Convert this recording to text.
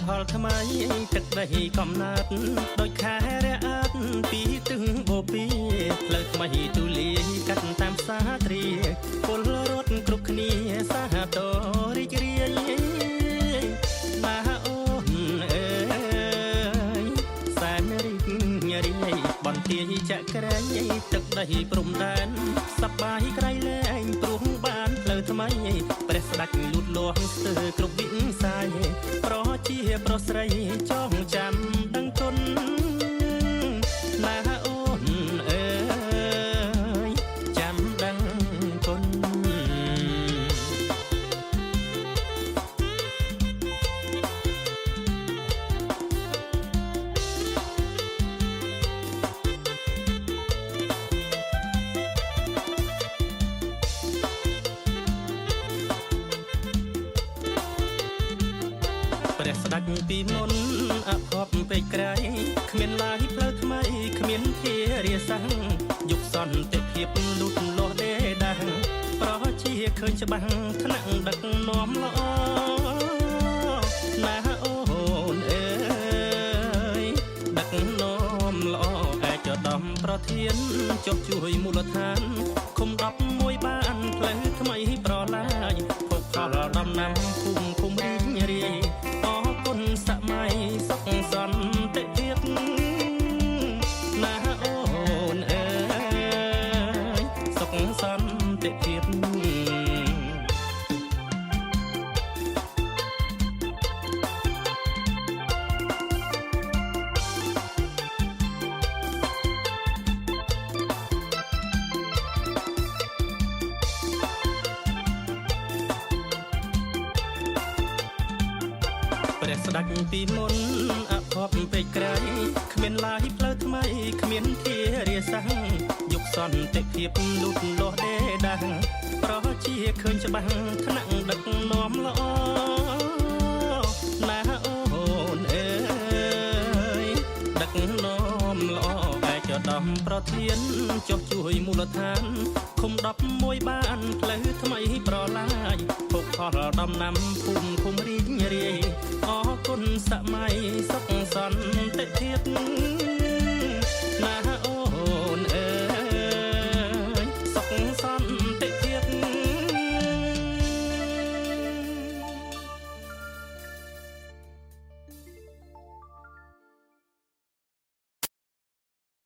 ផលថ្មីទឹកដីកំណត់ដោយខែរអាត់ពីទឹងបូពីផ្លូវថ្មីទូលាយកាត់តាមសាត្រាពលរដ្ឋគ្រប់គ្នាសហតរីករាយណាអូនអើយសែនរីករាយបន្ទាយចក្រែងទឹកដីព្រំដែនសប្បាយក្រៃលែងព្រោះបានផ្លូវថ្មីព្រះស្ដេចលូតលាស់ស្ទើរគ្រប់វិស័យប្រជាប្រុសស្រីចងចាំដឹងគុណណាអូនអើយចាំដឹងគុណព្រះស្ដេចពីមុនអភ័ព្វពេកក្រៃគ្មានឡាយផ្លូវថ្មីគ្មានធារាសាំងយុគសន្តិភាពលូតលាស់ដេដាំងប្រជាឃើញច្បាស់ថ្នាក់ដឹកនាំល្អណាអូនអើយដឹកនាំល្អឯកឧត្តមប្រធានចុះជួយមូលដ្ឋានឃុំ11បានផ្លូវថ្មីប្រឡាយភពផលដំណាំភូមិឃុំរីករាយសម័យសុខសន្តិភាពណាអូនអើយសុខសន្តិភាពព្រះស្ដេចពីមុនអភ័ព្វពេកក្រៃគ្មានឡាយផ្លូវថ្មីគ្មានធារាសាំងយុគសន្តិភាពលូតលាស់ដេដាំងប្រជាឃើញច្បាស់ថ្នាក់ដឹកនាំល្អណាអូនអើយដឹកនាំល្អឯកឧត្តមប្រធានចុះជួយមូលដ្ឋានឃុំ11បានផ្លូវថ្មីប្រឡាយភោគផលដំណាំភូមិឃុំរីករាយអរគុណសម័យសុខសន្តិភាព